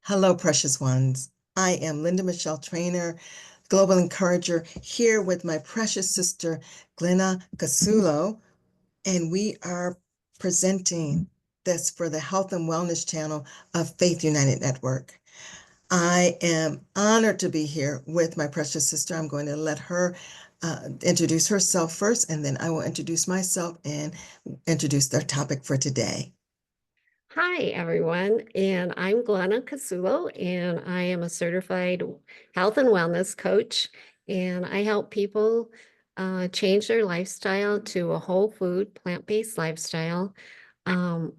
Hello, precious ones. I am Linda Michelle Trainer, Global Encourager, here with my precious sister, Glenna Casullo, and we are presenting this for the Health and Wellness channel of Faith United Network. I am honored to be here with my precious sister. I'm going to let her introduce herself first, and then I will introduce myself and introduce the topic for today. Hi, everyone, and I'm Glenna Casullo, and I am a certified health and wellness coach, and I help people change their lifestyle to a whole food, plant-based lifestyle. Um,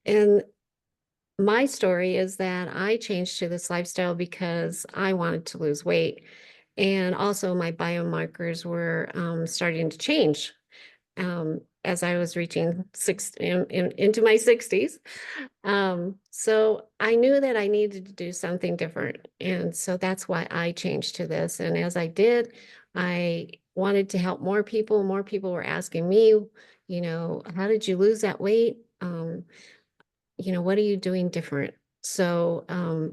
and my story is that I changed to this lifestyle because I wanted to lose weight, and also my biomarkers were starting to change as I was reaching into my 60s. So I knew that I needed to do something different. And so that's why I changed to this. And as I did, I wanted to help more people. More people were asking me, how did you lose that weight? What are you doing different? So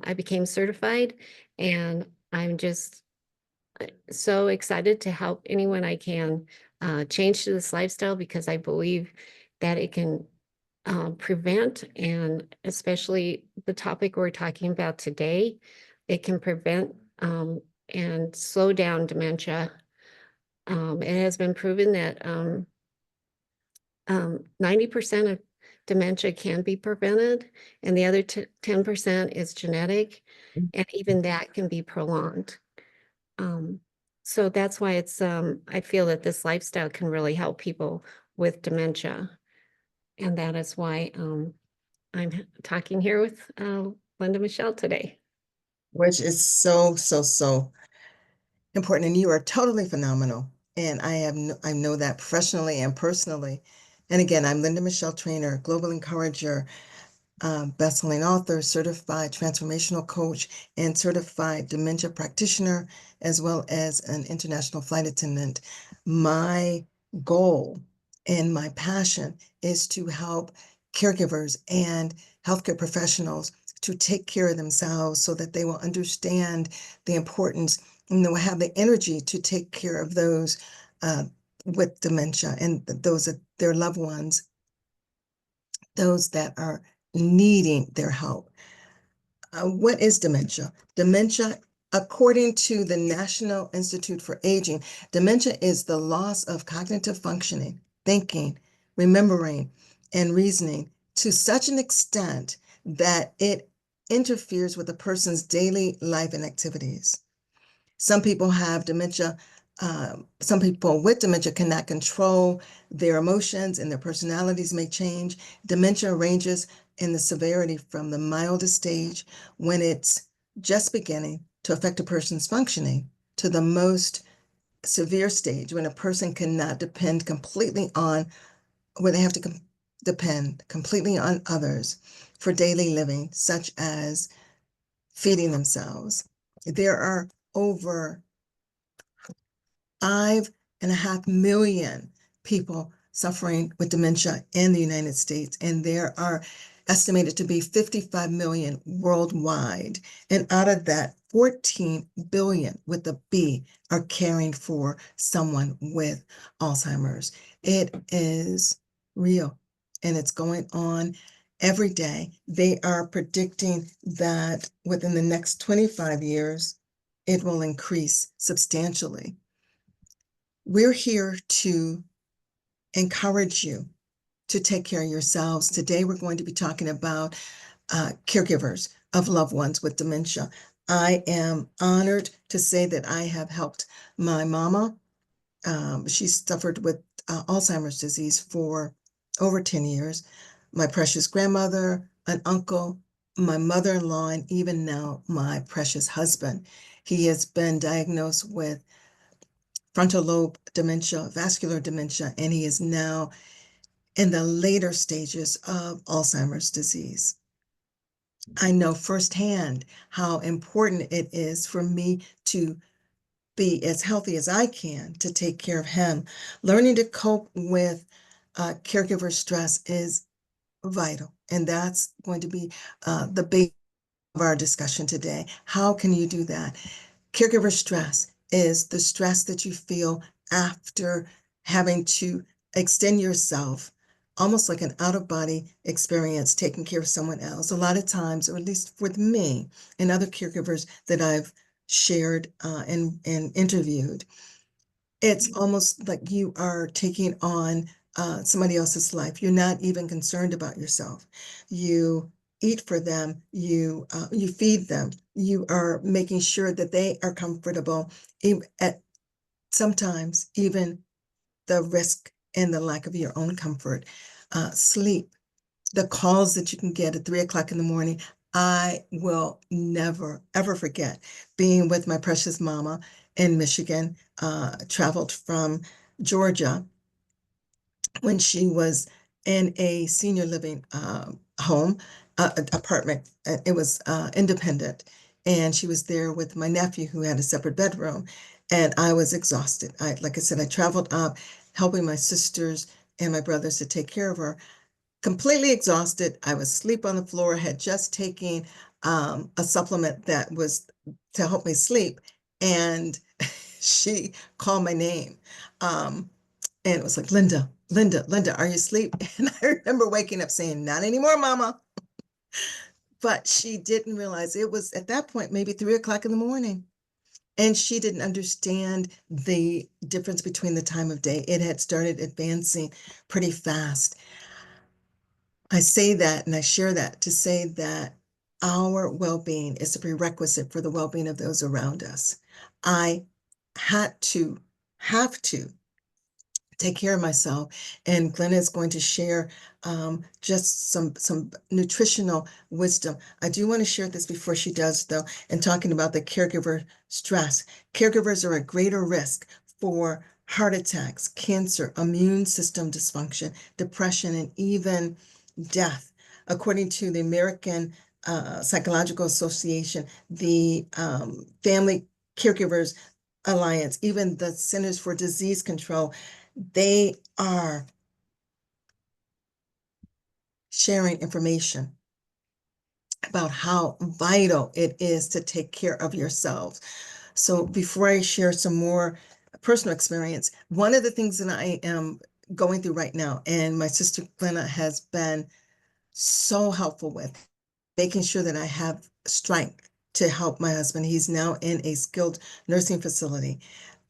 I became certified, and I'm just so excited to help anyone I can change to this lifestyle, because I believe that it can prevent, and especially the topic we're talking about today, it can prevent and slow down dementia. It has been proven that 90% of dementia can be prevented, and the other 10% is genetic, and even that can be prolonged. Um, so that's why I feel that this lifestyle can really help people with dementia. And that is why I'm talking here with Linda Michelle today. Which is so, so, so important. And you are totally phenomenal. And I know that professionally and personally. And again, I'm Linda Michelle Trainer, Global Encourager, best-selling author, certified transformational coach, and certified dementia practitioner, as well as an international flight attendant. My goal and my passion is to help caregivers and healthcare professionals to take care of themselves so that they will understand the importance and they'll have the energy to take care of those with dementia and those their loved ones, those that are needing their help. What is dementia? Dementia, according to the National Institute for Aging, dementia is the loss of cognitive functioning, thinking, remembering, and reasoning to such an extent that it interferes with a person's daily life and activities. Some people have dementia. Some people with dementia cannot control their emotions and their personalities may change. Dementia ranges in the severity from the mildest stage, when it's just beginning to affect a person's functioning, to the most severe stage, when a person cannot depend completely on, where they have to depend completely on others for daily living, such as feeding themselves. There are over 5.5 million people suffering with dementia in the United States, and there are estimated to be 55 million worldwide. And out of that, 14 billion with a B are caring for someone with Alzheimer's. It is real, and it's going on every day. They are predicting that within the next 25 years, it will increase substantially. We're here to encourage you to take care of yourselves. Today, we're going to be talking about caregivers of loved ones with dementia. I am honored to say that I have helped my mama. She suffered with Alzheimer's disease for over 10 years. My precious grandmother, an uncle, my mother-in-law, and even now my precious husband. He has been diagnosed with frontal lobe dementia, vascular dementia, and he is now in the later stages of Alzheimer's disease. I know firsthand how important it is for me to be as healthy as I can to take care of him. Learning to cope with caregiver stress is vital, and that's going to be the base our discussion today. How can you do that? Caregiver stress is the stress that you feel after having to extend yourself, almost like an out-of-body experience, taking care of someone else. A lot of times, or at least with me and other caregivers that I've shared and interviewed, it's almost like you are taking on somebody else's life. You're not even concerned about yourself. You eat for them, you feed them, you are making sure that they are comfortable, at sometimes even the risk and the lack of your own comfort. Sleep, the calls that you can get at 3 o'clock in the morning. I will never, ever forget being with my precious mama in Michigan, traveled from Georgia when she was in a senior living home, apartment. It was independent. And she was there with my nephew who had a separate bedroom. And I was exhausted. Like I said, I traveled up helping my sisters and my brothers to take care of her, completely exhausted. I was asleep on the floor, had just taken a supplement that was to help me sleep. And she called my name. And it was like, Linda, Linda, Linda, are you asleep? And I remember waking up saying, not anymore, mama. But she didn't realize it was at that point, maybe 3 o'clock in the morning. And she didn't understand the difference between the time of day. It had started advancing pretty fast. I say that and I share that to say that our well-being is a prerequisite for the well-being of those around us. I had to, have to take care of myself. And Glenna is going to share just some nutritional wisdom. I do want to share this before she does, though, and talking about the caregiver stress. Caregivers are at greater risk for heart attacks, cancer, immune system dysfunction, depression, and even death. According to the American Psychological Association, the Family Caregivers Alliance, even the Centers for Disease Control, they are sharing information about how vital it is to take care of yourselves. So before I share some more personal experience, one of the things that I am going through right now, and my sister Glenna has been so helpful with, making sure that I have strength to help my husband. He's now in a skilled nursing facility,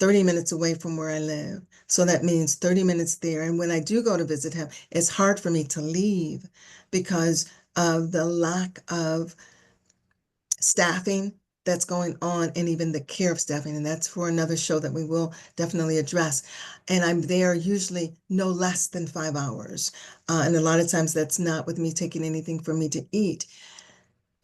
30 minutes away from where I live. So that means 30 minutes there. And when I do go to visit him, it's hard for me to leave because of the lack of staffing that's going on, and even the care of staffing. And that's for another show that we will definitely address. And I'm there usually no less than 5 hours. And a lot of times that's not with me taking anything for me to eat.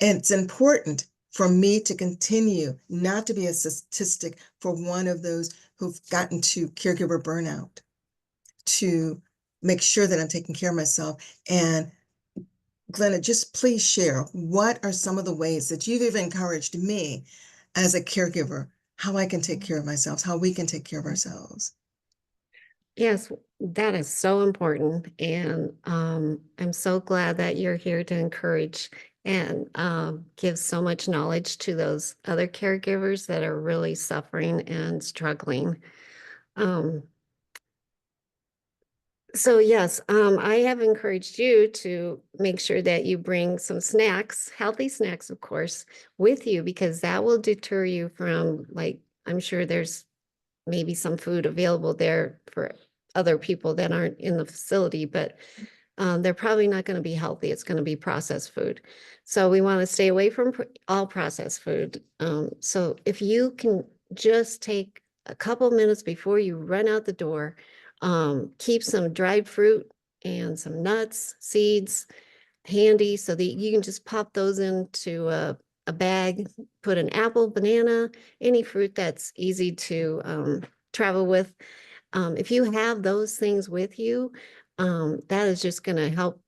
And it's important for me to continue not to be a statistic for one of those who've gotten to caregiver burnout, to make sure that I'm taking care of myself. And Glenna, just please share, what are some of the ways that you've even encouraged me as a caregiver, how I can take care of myself, how we can take care of ourselves? Yes, that is so important. And I'm so glad that you're here to encourage and give so much knowledge to those other caregivers that are really suffering and struggling. Um, so yes, I have encouraged you to make sure that you bring some snacks, healthy snacks, of course, with you, because that will deter you from, like, I'm sure there's maybe some food available there for other people that aren't in the facility, but they're probably not going to be healthy. It's going to be processed food. So we want to stay away from all processed food. So if you can just take a couple minutes before you run out the door, keep some dried fruit and some nuts, seeds handy so that you can just pop those into a bag, put an apple, banana, any fruit that's easy to travel with. If you have those things with you, that is just going to help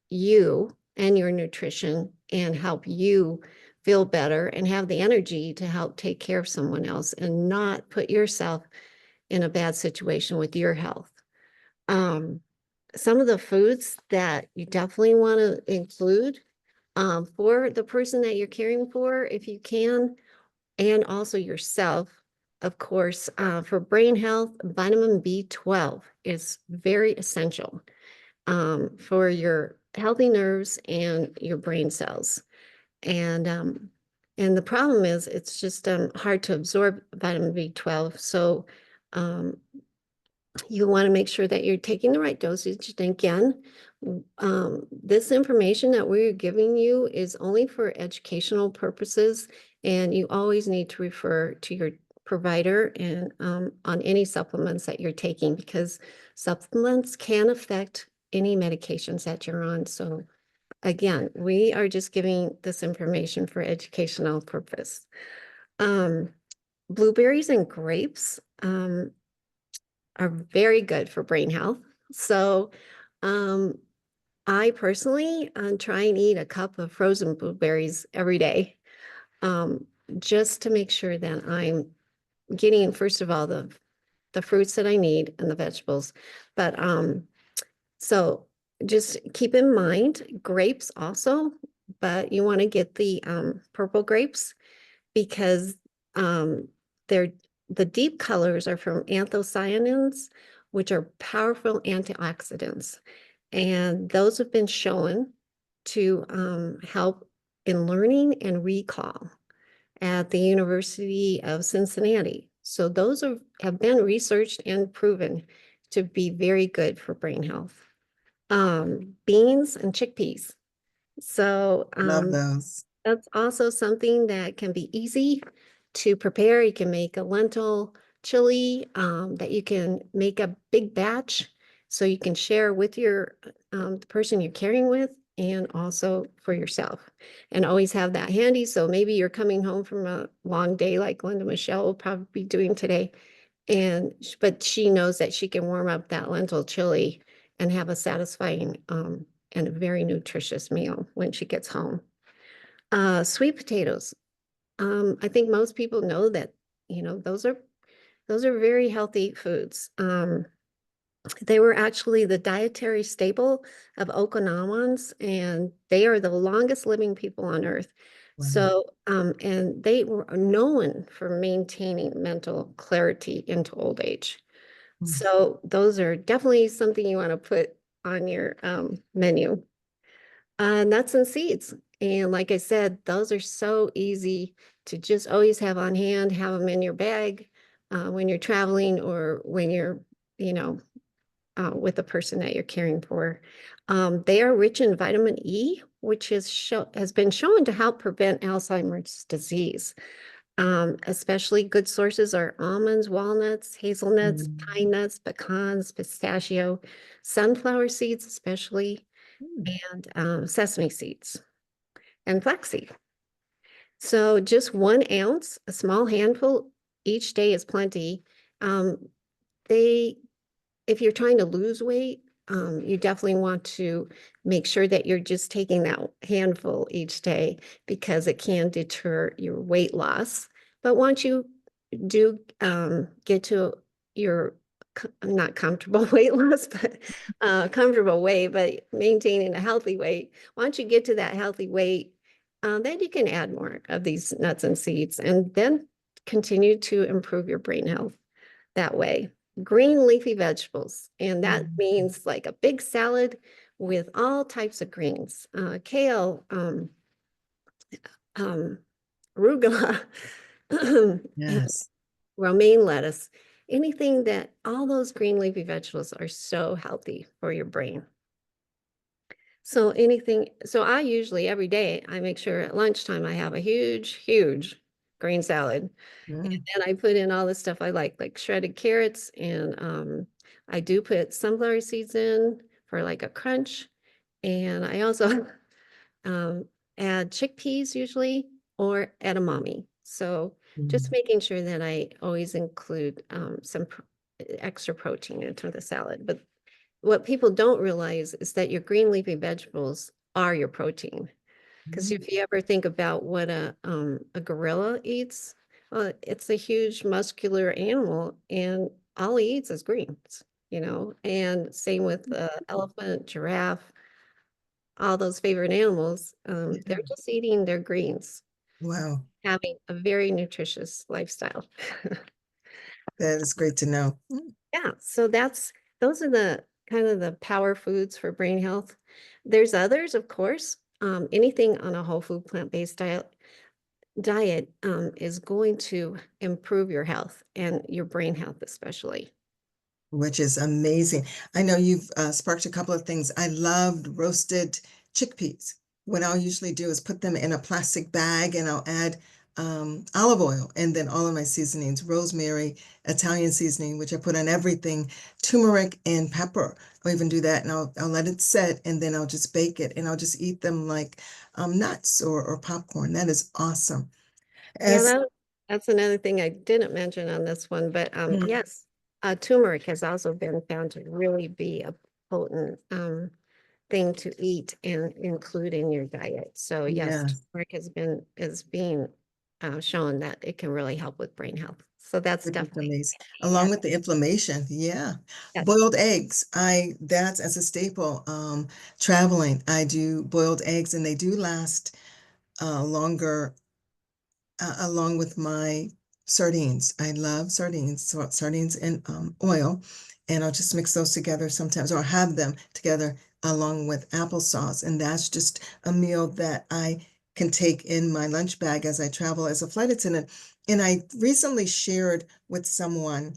you and your nutrition and help you feel better and have the energy to help take care of someone else and not put yourself in a bad situation with your health. Um, some of the foods that you definitely want to include For the person that you're caring for, if you can, and also yourself, of course, for brain health, vitamin B12 is very essential for your healthy nerves and your brain cells. And and the problem is it's just hard to absorb vitamin B12. So um, you want to make sure that you're taking the right dosage. And again, this information that we're giving you is only for educational purposes, and you always need to refer to your provider and on any supplements that you're taking, because supplements can affect any medications that you're on. So again, we are just giving this information for educational purpose. Um, Blueberries and grapes are very good for brain health. So um, I personally try and eat a cup of frozen blueberries every day, um, just to make sure that I'm getting, first of all, the fruits that I need and the vegetables. But so just keep in mind grapes also, but you want to get the purple grapes because um, they're the deep colors are from anthocyanins, which are powerful antioxidants. And those have been shown to help in learning and recall at the University of Cincinnati. So those have been researched and proven to be very good for brain health. Beans and chickpeas. So Love those. that's also something that can be easy to prepare. You can make a lentil chili that you can make a big batch so you can share with your the person you're caring with and also for yourself. And always have that handy. So maybe you're coming home from a long day like Glenda Michelle will probably be doing today. But she knows that she can warm up that lentil chili and have a satisfying and a very nutritious meal when she gets home. Sweet potatoes. I think most people know that, those are very healthy foods. They were actually the dietary staple of Okinawans, and they are the longest living people on Earth. Wow. So, and they were known for maintaining mental clarity into old age. Mm. So those are definitely something you want to put on your menu. Nuts and seeds. And like I said, those are so easy to just always have on hand, have them in your bag when you're traveling or when you're, you know, with the person that you're caring for. They are rich in vitamin E, which has been shown to help prevent Alzheimer's disease. Especially good sources are almonds, walnuts, hazelnuts, Mm. pine nuts, pecans, pistachio, sunflower seeds, especially, Mm. and sesame seeds and flaxseed. So just 1 ounce, a small handful each day is plenty. Um, they, if you're trying to lose weight, you definitely want to make sure that you're just taking that handful each day because it can deter your weight loss. But once you do get to your not comfortable weight loss, but comfortable weight, but maintaining a healthy weight. Once you get to that healthy weight, then you can add more of these nuts and seeds and then continue to improve your brain health that way. Green leafy vegetables, and that Mm. means like a big salad with all types of greens, kale, um, arugula, Yes. romaine lettuce, anything that all those green leafy vegetables are so healthy for your brain. So I usually every day I make sure at lunchtime I have a huge, huge green salad. And Mm. then I put in all the stuff I like shredded carrots, and I do put sunflower seeds in for like a crunch. And I also um, add chickpeas usually or edamame. So just Mm. making sure that I always include some extra protein into the salad. But what people don't realize is that your green leafy vegetables are your protein. Because Mm. if you ever think about what a gorilla eats, it's a huge muscular animal, and all he eats is greens, and same with elephant, giraffe, all those favorite animals, they're Yeah. just eating their greens, Wow, having a very nutritious lifestyle. that is great to know. Yeah, so those are the kind of the power foods for brain health. There's others, of course. Anything on a whole food plant-based diet is going to improve your health and your brain health especially. Which is amazing. I know you've sparked a couple of things. I loved roasted chickpeas. What I'll usually do is put them in a plastic bag and I'll add olive oil and then all of my seasonings, rosemary, Italian seasoning, which I put on everything, turmeric and pepper. I'll even do that and I'll let it set and then I'll just bake it and I'll just eat them like nuts or popcorn. That is awesome. Yeah, As that's another thing I didn't mention on this one, but mm, yes, turmeric has also been found to really be a potent thing to eat and include in your diet. So yes, yes, turmeric is being shown that it can really help with brain health. So that's which is definitely amazing. yeah, Along with the inflammation, yeah. yes. Boiled eggs, that's as a staple. Traveling, I do boiled eggs and they do last longer along with my sardines. I love sardines, so sardines and oil, and I'll just mix those together sometimes, or have them together along with applesauce. And that's just a meal that I can take in my lunch bag as I travel as a flight attendant. And I recently shared with someone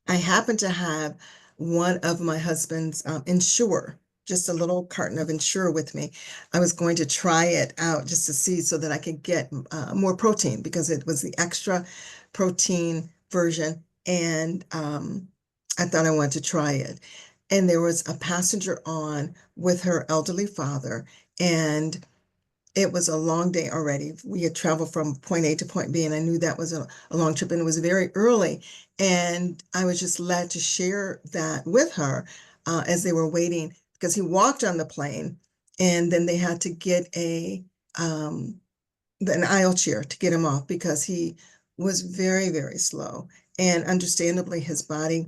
I happen to have one of my husband's Ensure, just a little carton of Ensure with me. I was going to try it out just to see so that I could get more protein because it was the extra protein version. And I thought I wanted to try it. And there was a passenger on with her elderly father. And it was a long day already. We had traveled from point A to point B, and I knew that was a long trip, and it was very early. And I was just glad to share that with her as they were waiting, because he walked on the plane, and then they had to get an aisle chair to get him off because he was very, very slow. And understandably, his body,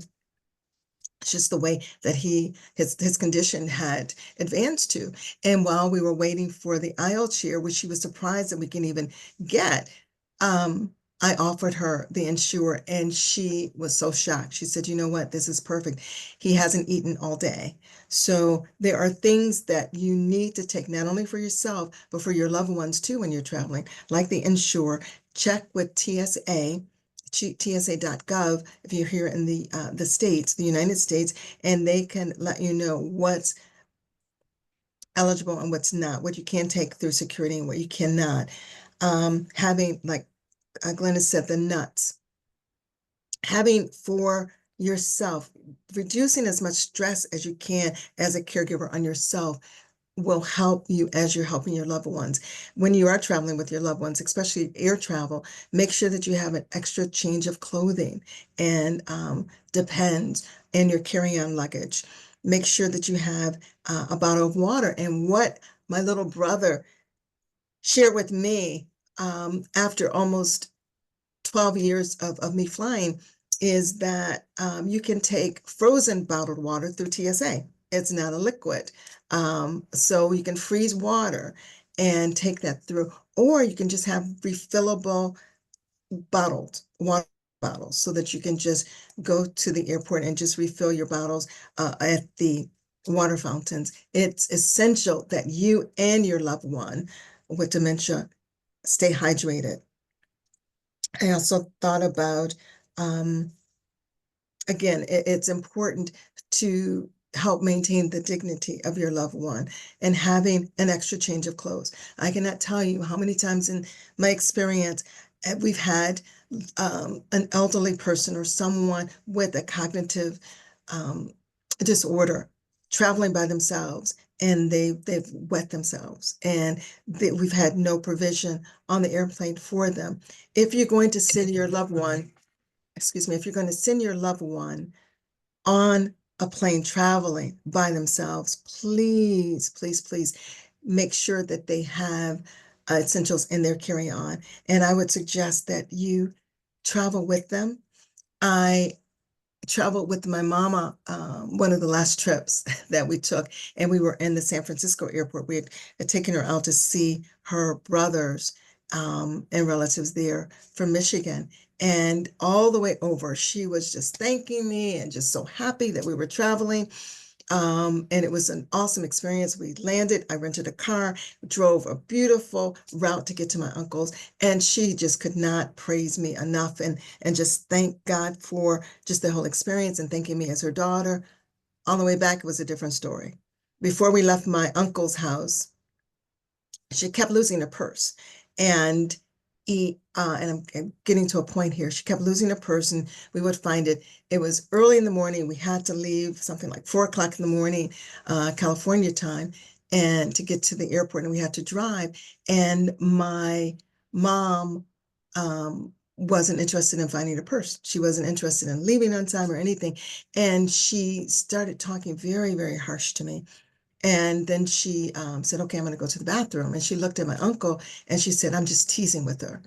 it's just the way that his condition had advanced to. And while we were waiting for the aisle chair, which she was surprised that we can even get, I offered her the Ensure and she was so shocked. She said, "You know what? This is perfect. He hasn't eaten all day." So there are things that you need to take not only for yourself, but for your loved ones too when you're traveling, like the Ensure. Check with TSA TSA.gov if you're here in the States, the United States, and they can let you know what's eligible and what's not, what you can take through security and what you cannot. Having, like Glenna said, the nuts, having for yourself, reducing as much stress as you can as a caregiver on yourself will help you as you're helping your loved ones. When you are traveling with your loved ones, especially air travel, make sure that you have an extra change of clothing and depends in your carry-on luggage. Make sure that you have a bottle of water. And what my little brother shared with me after almost 12 years of me flying is that you can take frozen bottled water through TSA. It's not a liquid. So you can freeze water and take that through, or you can just have refillable bottled water bottles so that you can just go to the airport and just refill your bottles at the water fountains. It's essential that you and your loved one with dementia stay hydrated. I also thought about, um, again, it's important to help maintain the dignity of your loved one and having an extra change of clothes. I cannot tell you how many times in my experience we've had an elderly person or someone with a cognitive um, disorder traveling by themselves and they've wet themselves and we've had no provision on the airplane for them. If you're going to send your loved one, excuse me, if you're going to send your loved one on a plane traveling by themselves, please, please, please make sure that they have essentials in their carry-on. And I would suggest that you travel with them. I traveled with my mama one of the last trips that we took, and we were in the San Francisco airport. We had taken her out to see her brothers and relatives there from Michigan. And all the way over, she was just thanking me and just so happy that we were traveling. And it was an awesome experience. We landed, I rented a car, drove a beautiful route to get to my uncle's, and she just could not praise me enough and just thank God for just the whole experience and thanking me as her daughter. On the way back, it was a different story. Before we left my uncle's house, she kept losing her purse. And I'm getting to a point here. She kept losing her purse, and we would find it. It was early in the morning. We had to leave something like 4 o'clock in the morning, California time, and to get to the airport, and we had to drive. And my mom wasn't interested in finding her purse. She wasn't interested in leaving on time or anything. And she started talking very, very harsh to me. And then she said, okay, I'm going to go to the bathroom. And she looked at my uncle and she said, I'm just teasing with her.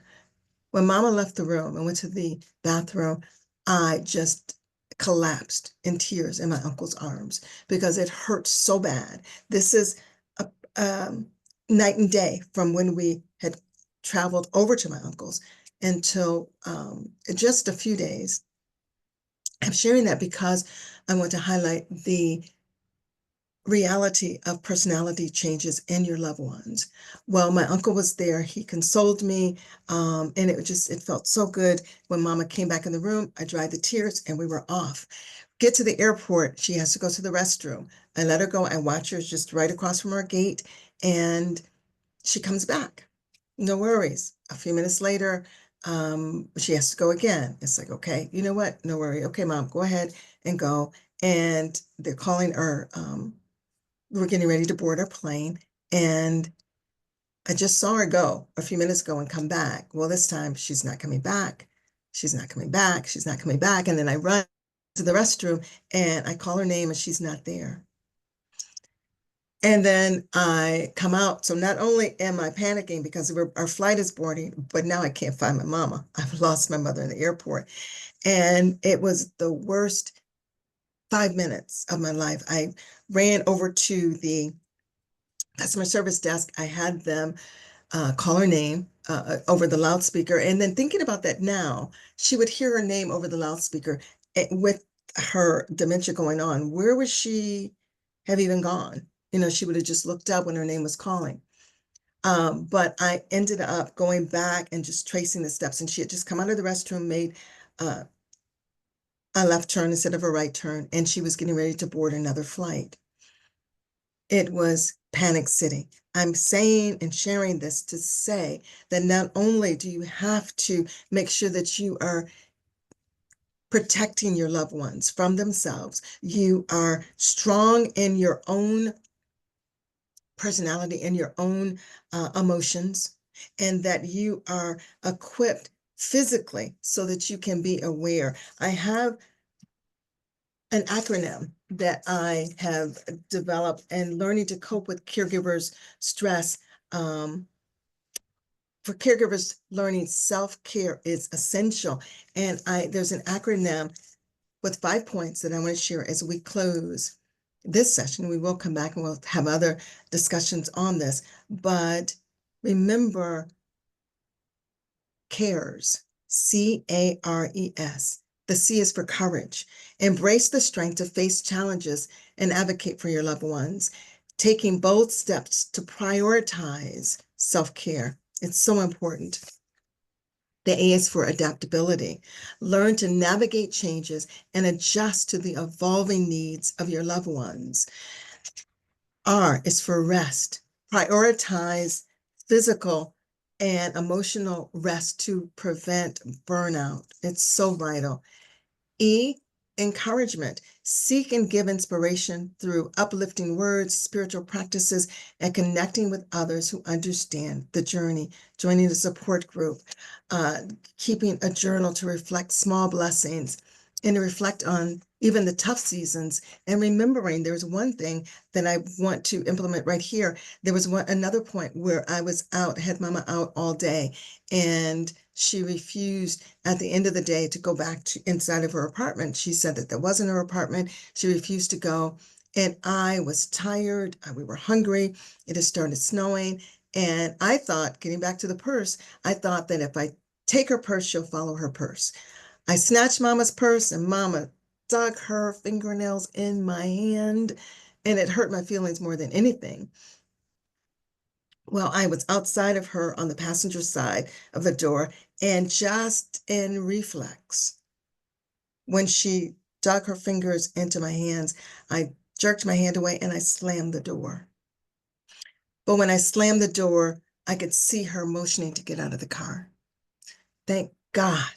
When Mama left the room and went to the bathroom, I just collapsed in tears in my uncle's arms because it hurt so bad. This is a night and day from when we had traveled over to my uncle's until just a few days. I'm sharing that because I want to highlight the reality of personality changes in your loved ones. Well, my uncle was there. He consoled me, and it felt so good. When Mama came back in the room, I dried the tears and we were off. Get to the airport. She has to go to the restroom. I let her go. I watch her just right across from our gate, and she comes back. No worries. A few minutes later, she has to go again. It's like, okay, you know what? No worry. Okay, Mom, go ahead and go. And they're calling her. We were getting ready to board our plane, and I just saw her go a few minutes ago and come back. Well, this time she's not coming back. She's not coming back. She's not coming back. And then I run to the restroom and I call her name and she's not there. And then I come out. So not only am I panicking because our flight is boarding, but now I can't find my mama. I've lost my mother in the airport. And it was the worst 5 minutes of my life. I ran over to the customer service desk. I had them call her name over the loudspeaker. And then thinking about that now, she would hear her name over the loudspeaker with her dementia going on. Where would she have even gone? She would have just looked up when her name was calling. But I ended up going back and just tracing the steps. And she had just come out of the restroom, made a left turn instead of a right turn, and she was getting ready to board another flight. It was Panic City. I'm saying and sharing this to say that not only do you have to make sure that you are protecting your loved ones from themselves, you are strong in your own personality and your own emotions, and that you are equipped physically so that you can be aware. I have an acronym that I have developed and learning to cope with caregivers' stress. For caregivers, learning self-care is essential. And there's an acronym with 5 points that I want to share as we close this session. We will come back and we'll have other discussions on this. But remember, CARES, CARES. The C is for courage. Embrace the strength to face challenges and advocate for your loved ones, taking bold steps to prioritize self-care. It's so important. The A is for adaptability. Learn to navigate changes and adjust to the evolving needs of your loved ones. R is for rest. Prioritize physical and emotional rest to prevent burnout. It's so vital. E, encouragement. Seek and give inspiration through uplifting words, spiritual practices, and connecting with others who understand the journey. Joining a support group, keeping a journal to reflect small blessings and to reflect on even the tough seasons. And remembering there's one thing that I want to implement right here. There was another point where I was out, had Mama out all day, and she refused at the end of the day to go back to inside of her apartment. She said that that wasn't her apartment. She refused to go. And I was tired. We were hungry. It had started snowing. And I thought, getting back to the purse, I thought that if I take her purse, she'll follow her purse. I snatched Mama's purse and Mama dug her fingernails in my hand, and it hurt my feelings more than anything. Well, I was outside of her on the passenger side of the door, and just in reflex, when she dug her fingers into my hands, I jerked my hand away and I slammed the door. But when I slammed the door, I could see her motioning to get out of the car. Thank God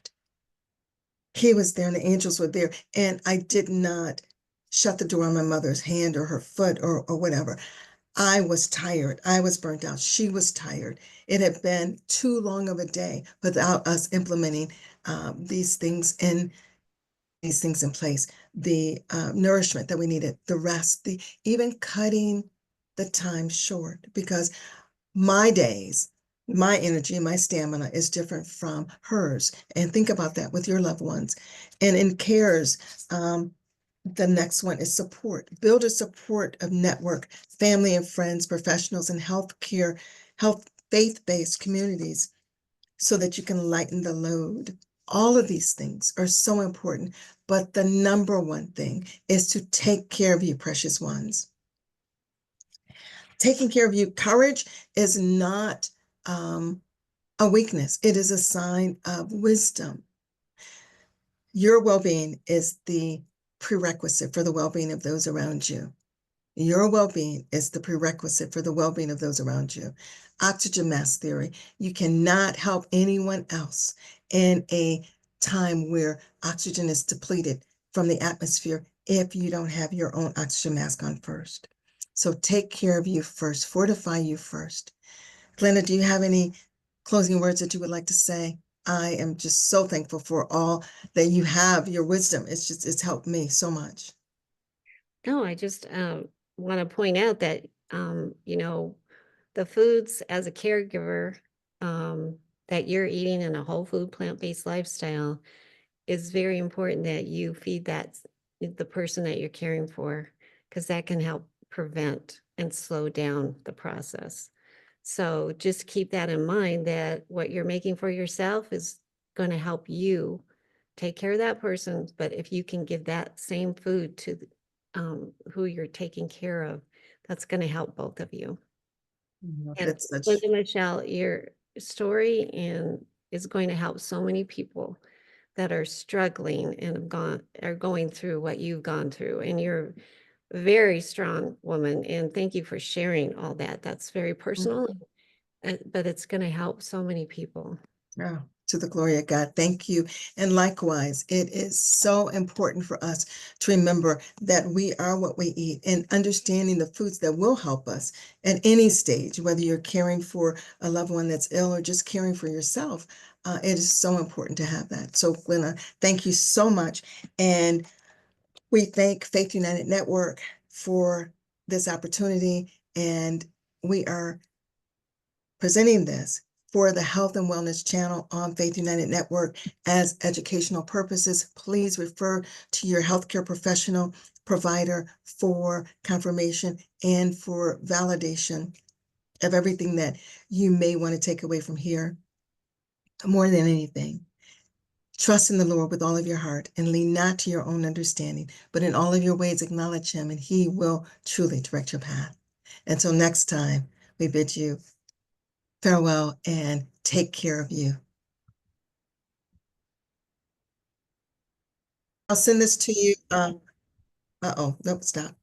he was there and the angels were there. And I did not shut the door on my mother's hand or her foot or whatever. I was tired. I was burnt out. She was tired. It had been too long of a day without us implementing these things in place. The nourishment that we needed, the rest, the even cutting the time short, because my days, my energy, my stamina is different from hers. And think about that with your loved ones. And in cares, the next one is support. Build a support of network, family and friends, professionals, and healthcare, faith-based communities so that you can lighten the load. All of these things are so important, but the number one thing is to take care of you, precious ones. Taking care of you, courage is not a weakness. It is a sign of wisdom. Your well-being is the prerequisite for the well-being of those around you. Your well-being is the prerequisite for the well-being of those around you. Oxygen mask theory. You cannot help anyone else in a time where oxygen is depleted from the atmosphere if you don't have your own oxygen mask on first. So take care of you first. Fortify you first. Glenna, do you have any closing words that you would like to say? I am just so thankful for all that you have, your wisdom. It's helped me so much. No, I just want to point out that, the foods as a caregiver that you're eating in a whole food, plant-based lifestyle is very important that you feed the person that you're caring for, because that can help prevent and slow down the process. So just keep that in mind, that what you're making for yourself is going to help you take care of that person. But if you can give that same food to who you're taking care of, that's going to help both of you. And That's such. Linda Michelle, your story is going to help so many people that are struggling and are going through what you've gone through. And you're a very strong woman. And thank you for sharing all that. That's very personal, but it's going to help so many people. Oh, to the glory of God. Thank you. And likewise, it is so important for us to remember that we are what we eat, and understanding the foods that will help us at any stage, whether you're caring for a loved one that's ill or just caring for yourself. It is so important to have that. So, Glenna, thank you so much. And we thank Faith United Network for this opportunity. And we are presenting this for the Health and Wellness channel on Faith United Network as educational purposes. Please refer to your healthcare professional provider for confirmation and for validation of everything that you may want to take away from here. More than anything, trust in the Lord with all of your heart and lean not to your own understanding, but in all of your ways acknowledge him, and he will truly direct your path. Until next time, we bid you farewell and take care of you. I'll send this to you. Uh-oh, nope, stop.